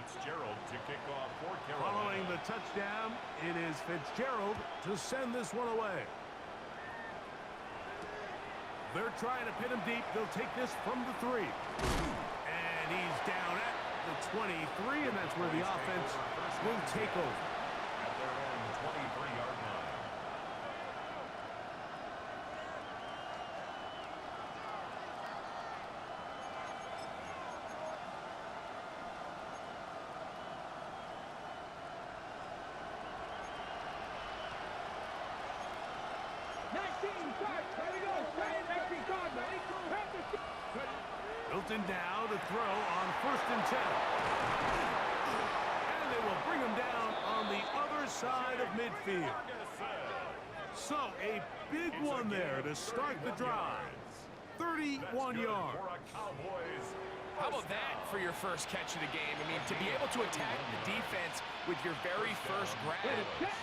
Fitzgerald to kick off for Carolina. Following the touchdown, it is Fitzgerald to send this one away. They're trying to pin him deep. They'll take this from the 3. And he's down at the 23, and that's where the offense will take over. At their own 23-yard line. Hilton now to throw on 1st and 10. And they will bring him down on the other side of midfield. So a big one there to start the drive. 31 yards. How about that for your first catch of the game? I mean, to be able to attack the defense with your very first grab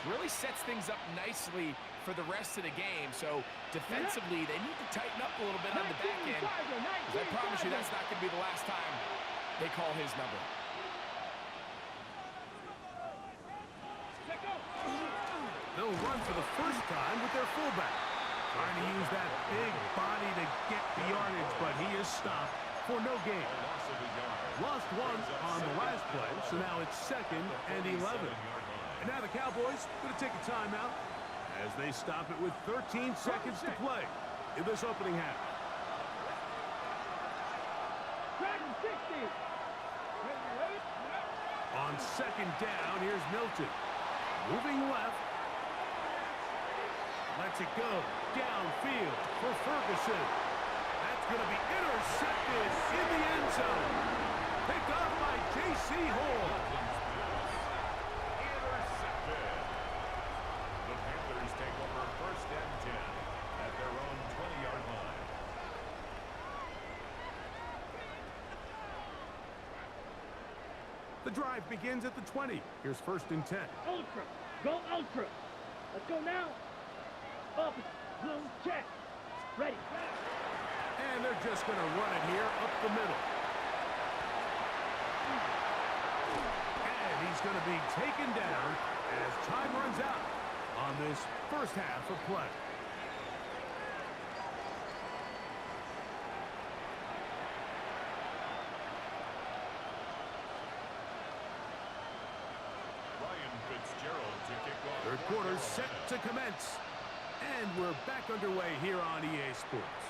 really sets things up nicely for the rest of the game. So defensively, they need to tighten up a little bit on the back end. Because I promise you that's not going to be the last time they call his number. They'll run for the first time with their fullback. Trying to use that big body to get the yardage, but he is stopped for no gain. Lost 1 on the last play, so now it's 2nd and 11. And now the Cowboys going to take a timeout as they stop it with 13 seconds to play in this opening half. On 2nd down, here's Milton. Moving left. Lets it go downfield for Ferguson. That's going to be intercepted in the end zone. Picked up by J.C. Hall. Intercepted. The Panthers take over 1st and 10 at their own 20-yard line. The drive begins at the 20. Here's 1st and 10. Ultra. Go ultra. Let's go now. Up. Blue check. Ready. And they're just going to run it here up the middle. And he's going to be taken down as time runs out on this first half of play. Fitzgerald to kick off. Third quarter set to commence. And we're back underway here on EA Sports.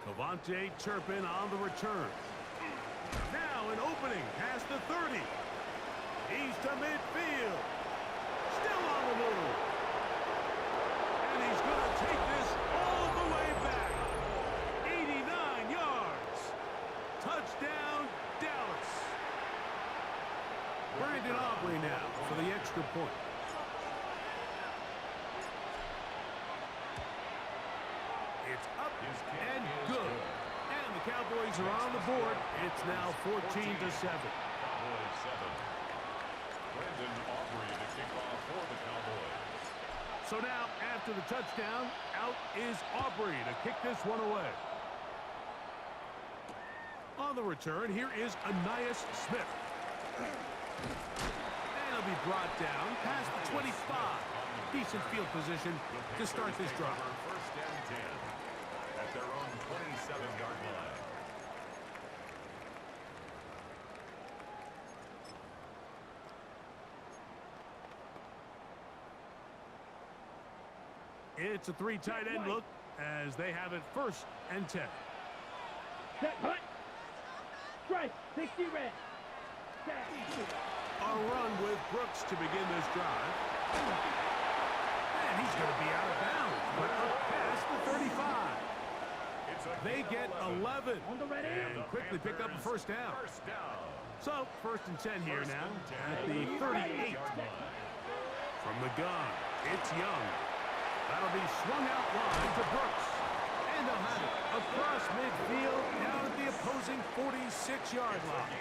Cavante Turpin on the return. Now an opening past the 30. He's to midfield. Still on the move. And he's going to take this all the way back. 89 yards. Touchdown, Dallas. Brandon Aubrey now for the extra point. It's up and good. And the Cowboys are on the board. It's now 14-7. Cowboys 7. Brandon Aubrey to kick off for the Cowboys. So now, after the touchdown, out is Aubrey to kick this one away. On the return, here is Anias Smith. And he'll be brought down past the 25. Decent field position to start this drive. 1st and 10 at their own 27-yard line. It's a 3 tight end look as they have it 1st and 10. Set, hut. Strike. 60 red. A run with Brooks to begin this drive. And he's going to be out of bounds, but up past the 35. They get 11 and quickly pick up a first down. So, 1st and 10 here now at the 38. From the gun, it's Young. That'll be swung out wide to Brooks. And they'll have it across midfield down at the opposing 46-yard line.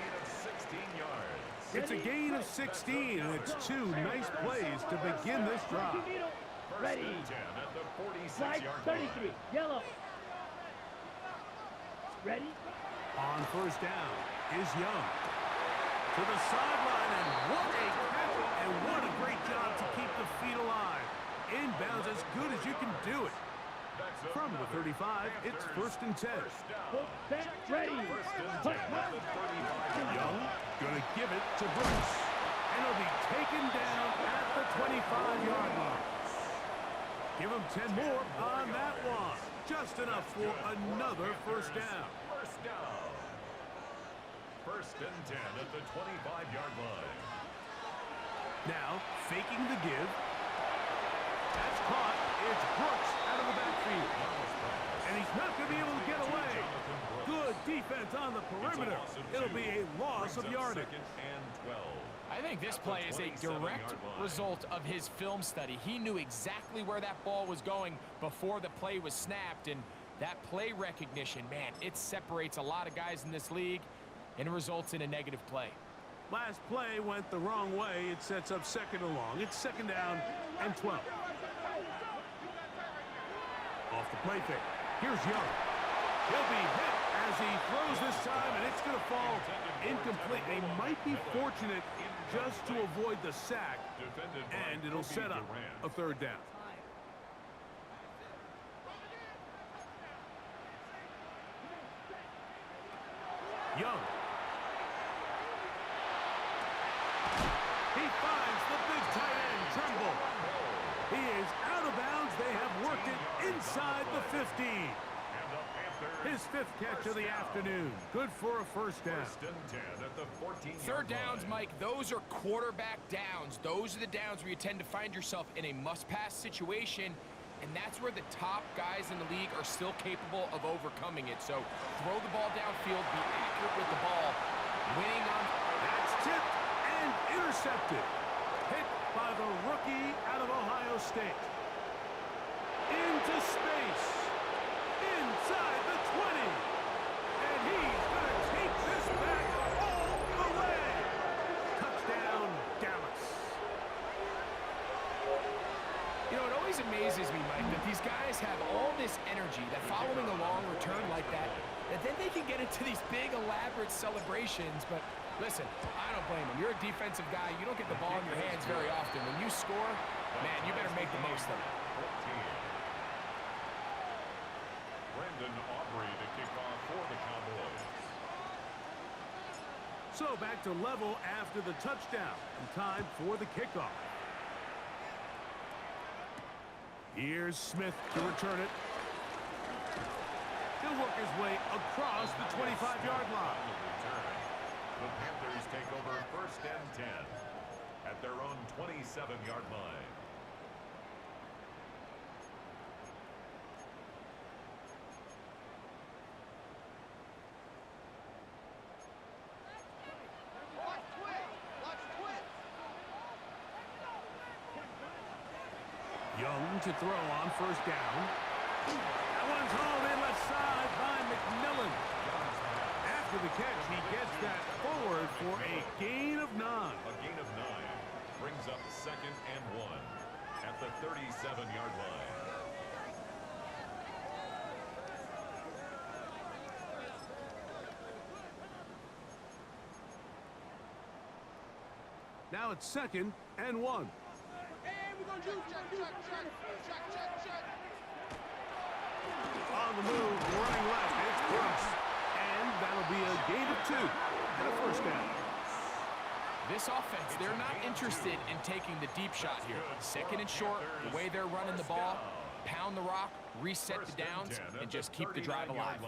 It's a gain of 16, and it's 2 nice plays to begin this drive. Ready. Slide 33. Yellow. Ready. On 1st down is Young. To the sideline, and what a catch, and what a great job to keep the feet alive. Inbounds as good as you can do it. From the 35, it's 1st and 10. Full set, ready. Young gonna give it to Brooks. And he'll be taken down at the 25-yard line. Give him 10 more on that one. Just enough for another first down. First down. 1st and 10 at the 25-yard line. Now, faking the give. That's caught. It's Brooks out of the backfield. And he's not going to be able to get away. Good defense on the perimeter. It'll be a loss of yardage. I think this play is a direct result of his film study. He knew exactly where that ball was going before the play was snapped, and that play recognition, man, it separates a lot of guys in this league and results in a negative play. Last play went the wrong way. It sets up 2nd and long. It's 2nd down and 12. Off the play fake. Here's Young. He'll be hit as he throws this time, and it's going to fall incomplete. They might be fortunate just to avoid the sack, and it'll set up a 3rd down. Young. He finds the big tight end, Tremble. He is out of bounds. They have worked it inside the 15. His 5th catch of the afternoon. Good for a first down. 3rd downs, Mike, those are quarterback downs. Those are the downs where you tend to find yourself in a must-pass situation, and that's where the top guys in the league are still capable of overcoming it. So throw the ball downfield, be accurate with the ball. Winning on... That's tipped and intercepted. Picked by the rookie out of Ohio State. Into space. Inside the 20. And he's going to take this back all the way. Touchdown, Dallas. You know, it always amazes me, Mike, that these guys have all this energy that following a long return like that then they can get into these big, elaborate celebrations. But listen, I don't blame them. You're a defensive guy. You don't get the ball in your hands very often. When you score, man, you better make the most of it. Brendan Aubrey to kick off for the Cowboys. So back to level after the touchdown, and time for the kickoff. Here's Smith to return it. He'll work his way across the 25-yard line. The Panthers take over 1st and 10 at their own 27-yard line. Young to throw on 1st down. That one's hauled in left side by McMillan. After the catch, he gets that forward for a gain of 9. A gain of 9 brings up 2nd and 1 at the 37-yard line. Now it's 2nd and 1. On the move, running left, it's Brooks. And that'll be a gain of 2 and a 1st down. This offense, they're not interested in taking the deep shot here. 2nd and short, the way they're running the ball, pound the rock, reset the downs, and just keep the drive alive.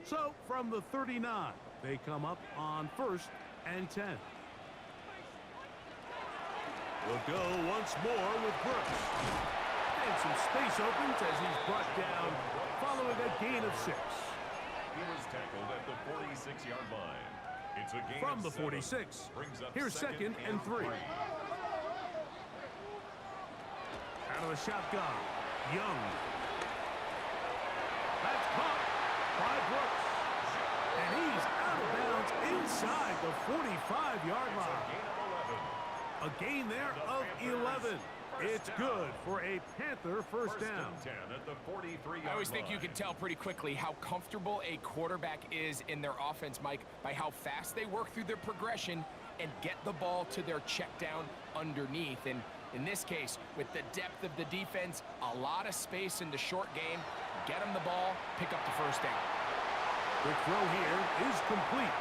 So, from the 39, they come up on 1st and 10. We'll go once more with Brooks. And some space opens as he's brought down following a gain of 6. He was tackled at the 46-yard line. It's a gain from of the 7. 46. Brings up Here's 2nd and 3. Out of the shotgun, Young. That's caught by Brooks. And he's out of bounds inside the 45-yard line. Gain of 11. A gain there of 11. It's good for a Panther first down. And 10 at the 43-yard I always think you line. can tell pretty quickly how comfortable a quarterback is in their offense, Mike, by how fast they work through their progression and get the ball to their check down underneath. And in this case, with the depth of the defense, a lot of space in the short game, get them the ball, pick up the first down. The throw here is complete.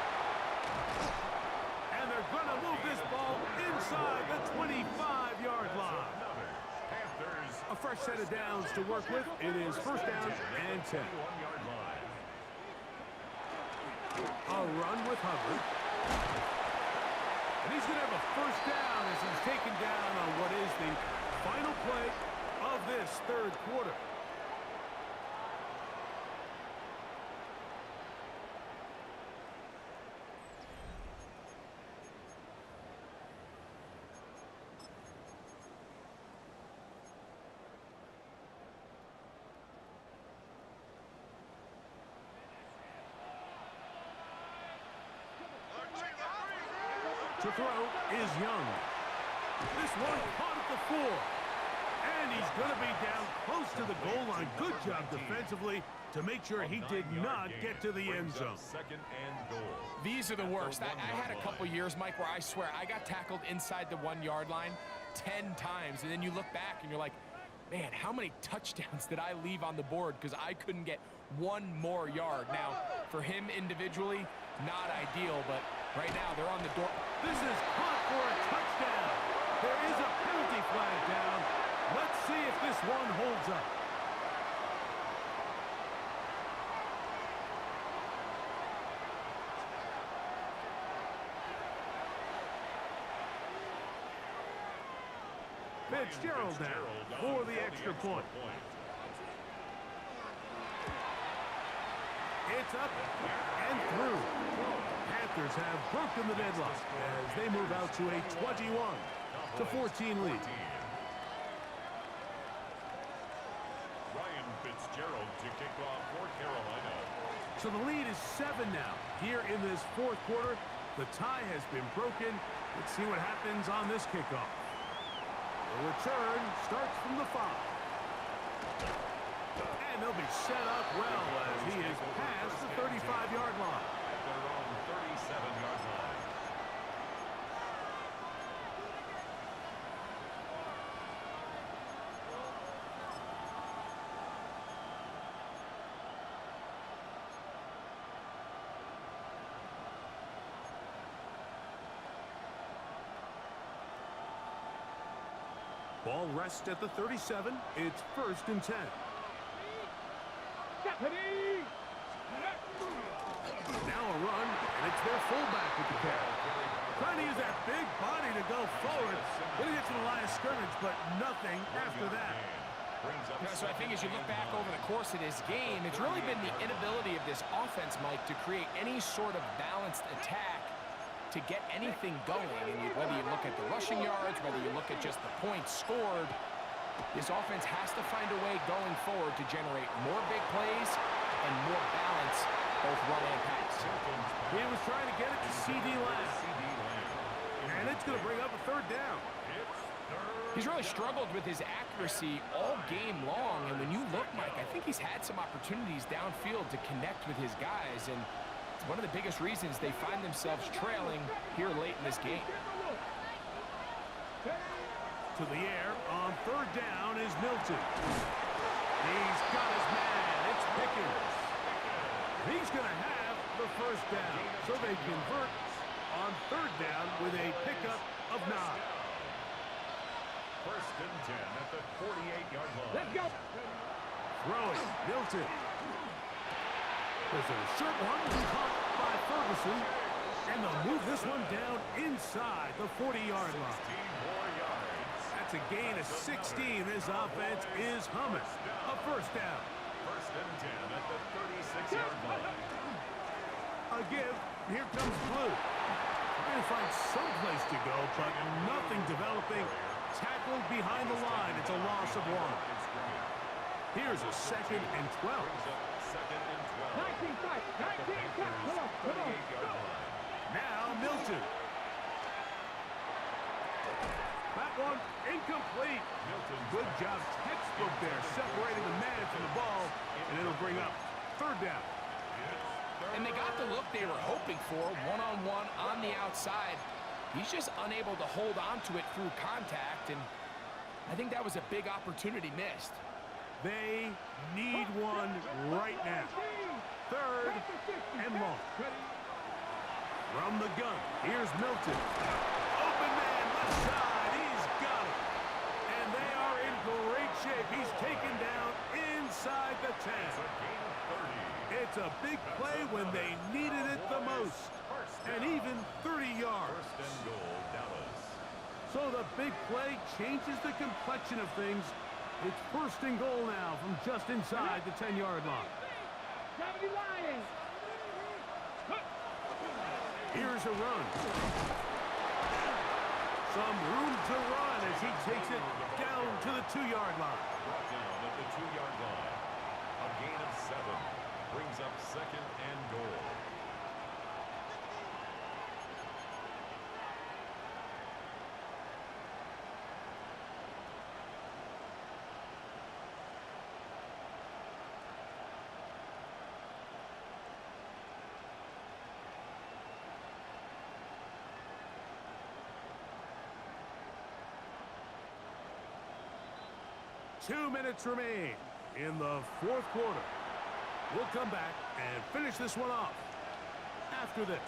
And they're going to move this ball inside the 25-yard line. Panthers. A fresh set of downs to work with. It is first down and 10. 21-yard line. A run with Hubbard. And he's going to have a first down as he's taken down on what is the final play of this third quarter. To throw is Young. This one caught at the 4. And he's going to be down close to the goal line. Good job defensively to make sure he did not get to the end zone. Second and goal. These are the worst. I had a couple years, Mike, where I swear I got tackled inside the 1-yard line 10 times. And then you look back and you're like, man, how many touchdowns did I leave on the board because I couldn't get one more yard? Now, for him individually, not ideal, but right now they're on the door. This is caught for a touchdown. There is a penalty flag down. Let's see if this one holds up. Fitzgerald down for the extra point. It's up and through. Panthers have broken the deadlock as they move out to a 21-14 lead. Ryan Fitzgerald to kick off for Carolina. So the lead is 7 now. Here in this fourth quarter, the tie has been broken. Let's see what happens on this kickoff. The return starts from the 5. And they'll be set up well as he is past the 35-yard line. At their own 37-yard line. Ball rests at the 37. It's first and 10. Now a run, and it's their fullback with the carry. Trying to use that big body to go forward. Going to get to the line of scrimmage, but nothing after that. Yeah, so I think as you look back over the course of this game, it's really been the inability of this offense, Mike, to create any sort of balanced attack to get anything going. And whether you look at the rushing yards, whether you look at just the points scored, this offense has to find a way going forward to generate more big plays and more balance, both run and pass. He was trying to get it to C.D. Lamb. And it's going to bring up a third down. He's really struggled with his accuracy all game long, and when you look, Mike, I think he's had some opportunities downfield to connect with his guys, and it's one of the biggest reasons they find themselves trailing here late in this game. To the air on third down is Milton. He's got his man. It's Pickens. He's going to have the first down, so they convert on third down with a pickup of 9. First and 10 at the 48-yard line. Let's go. Throwing, Milton. There's a short one caught by Ferguson, and they'll move this one down inside the 40-yard line. 16 more yards. That's a gain of 16. This offense is humming. A first down. First and 10 at the 36-yard line. A give. Here comes Blue. Trying to find some place to go, but nothing developing. Tackled behind the line. It's a loss of 1. Here's a second and 12. Second and 12. 19 fight. 19 fight. Come on. Come on. Go. Now Milton. That one incomplete. Good job, textbook there, separating the man from the ball, and it'll bring up third down. And they got the look they were hoping for, one-on-one on the outside. He's just unable to hold on to it through contact, and I think that was a big opportunity missed. They need one right now. Third and long. From the gun, here's Milton. Open man, left side, he's got it. And they are in great shape. He's taken down inside the 10. It's a big play when they needed it the most. And even 30 yards. So the big play changes the complexion of things. It's first and goal now from just inside the 10-yard line. Here's a run. Some room to run as he takes it down to the 2-yard line. Brought down at the 2-yard line. A gain of 7 brings up second and goal. Two minutes remain in the fourth quarter. We'll come back and finish this one off after this.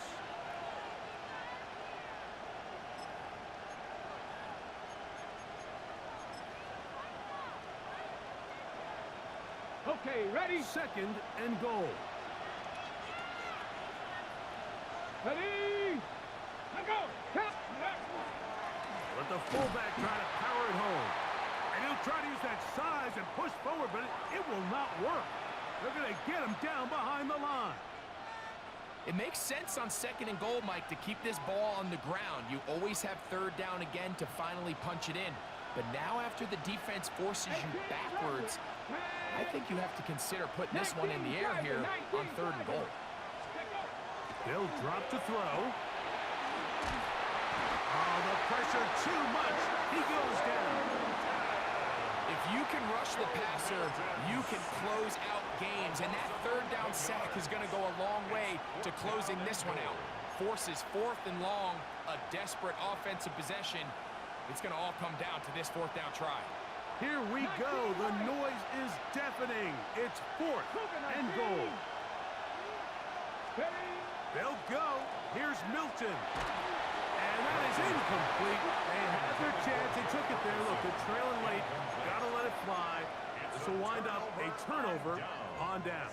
Okay, ready? Second and goal. Ready? Let go! Let the fullback try to power it home. And he'll try to use that size and push forward, but it will not work. They're going to get him down behind the line. It makes sense on second and goal, Mike, to keep this ball on the ground. You always have third down again to finally punch it in. But now after the defense forces you backwards, I think you have to consider putting this one in the air here on third and goal. They'll drop to throw. Oh, the pressure too much. He goes down. If you can rush the passer, you can close out games, and that third down sack is going to go a long way to closing this one out. Forces fourth and long, a desperate offensive possession. It's going to all come down to this fourth down try. Here we go. The noise is deafening. It's fourth and goal. They'll go. Here's Milton. And that is incomplete. They had their chance. They took it there. Look, they're trailing late. Got to let it fly. This will wind up a turnover on down.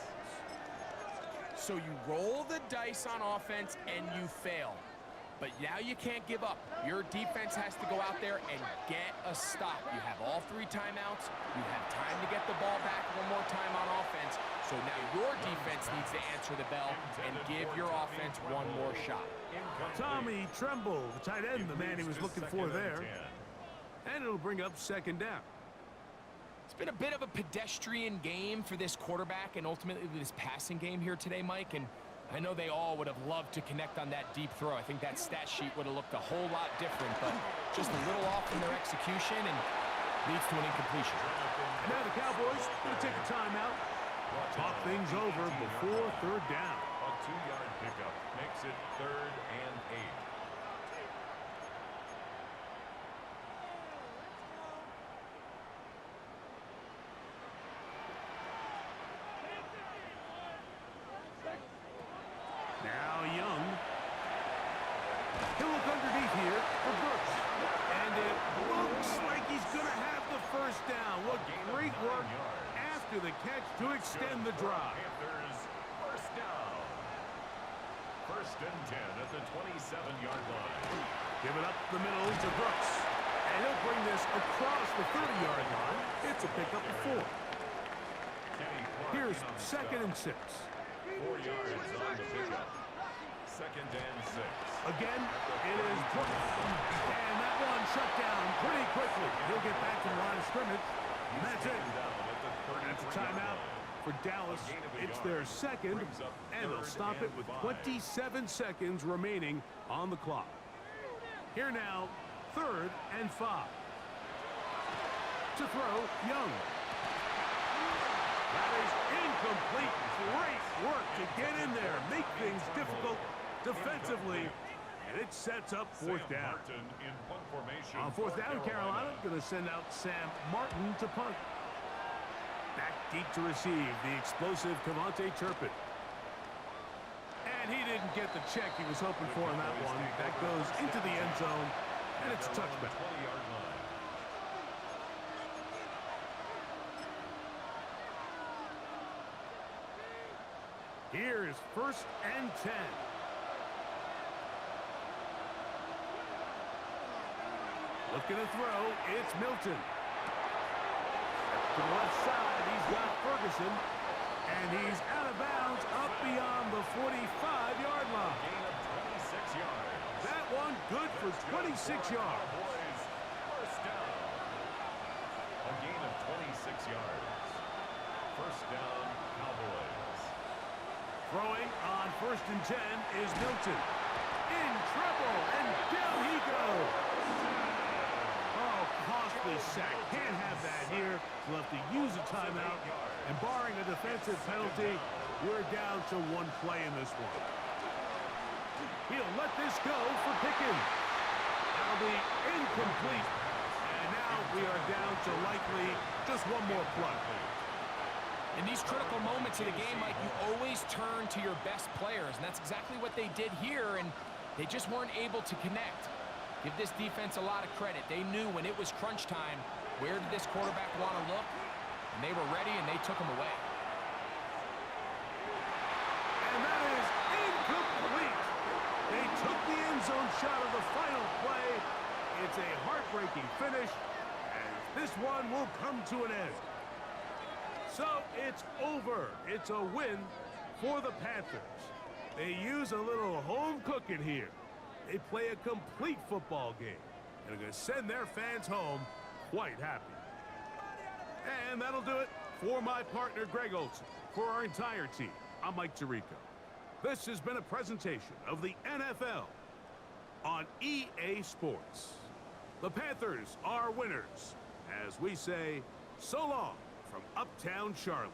So you roll the dice on offense and you fail. But now you can't give up. Your defense has to go out there and get a stop. You have all 3 timeouts. You have time to get the ball back one more time on offense. So now your defense needs to answer the bell and give your offense one more shot. Tommy Tremble, the tight end, the man he was looking for there. And it'll bring up second down. It's been a bit of a pedestrian game for this quarterback and ultimately this passing game here today, Mike. And I know they all would have loved to connect on that deep throw. I think that stat sheet would have looked a whole lot different, but just a little off in their execution and leads to an incompletion. And now the Cowboys going to take a timeout. Talk things over before third down. A 2-yard pickup makes it third and 8. Now Young. He'll look underneath here for Brooks. And it looks like he's going to have the first down. What great work after the catch to extend the drive. Panthers first down. First and 10 at the 27-yard line. Give it up the middle to Brooks. And he'll bring this across the 30-yard line. It's a pickup of 4. Here's second and 6. 4 yards on the pickup. Second and 6. Again, it is Brooks. And that one shut down pretty quickly. He'll get back to the line of scrimmage. And that's it. That's a timeout for Dallas. It's their second, and they'll stop it with 27 seconds remaining on the clock. Here now, third and 5. To throw, Young. That is incomplete. Great work to get in there, make things difficult defensively, and it sets up fourth down. On fourth down, Carolina going to send out Sam Martin to punt. Back deep to receive, the explosive Cavante Turpin. And he didn't get the check he was hoping for in that one. That goes into the end zone, and it's a touchback. Here is 1st and 10. Looking to throw, it's Milton. To the left side, he's got Ferguson. And he's out of bounds up beyond the 45-yard line. Gain of 26 yards. That one good for 26 yards. First down. A gain of 26 yards. First down, Cowboys. Throwing on 1st and 10 is Milton. In trouble, and down he goes. Oh, costly sack. Can't have that here. We'll have to use a timeout. And barring a defensive penalty, we're down to one play in this one. He'll let this go for Pickens. That'll be incomplete. And now we are down to likely just one more play. In these critical moments of the game, Mike, you always turn to your best players, and that's exactly what they did here, and they just weren't able to connect. Give this defense a lot of credit. They knew when it was crunch time, where did this quarterback want to look? And they were ready, and they took him away. And that is incomplete. They took the end zone shot of the final play. It's a heartbreaking finish, and this one will come to an end. So it's over. It's a win for the Panthers. They use a little home cooking here. They play a complete football game, and are going to send their fans home quite happy. And that'll do it for my partner, Greg Olson. For our entire team, I'm Mike Tirico. This has been a presentation of the NFL on EA Sports. The Panthers are winners, as we say, so long from Uptown Charlotte.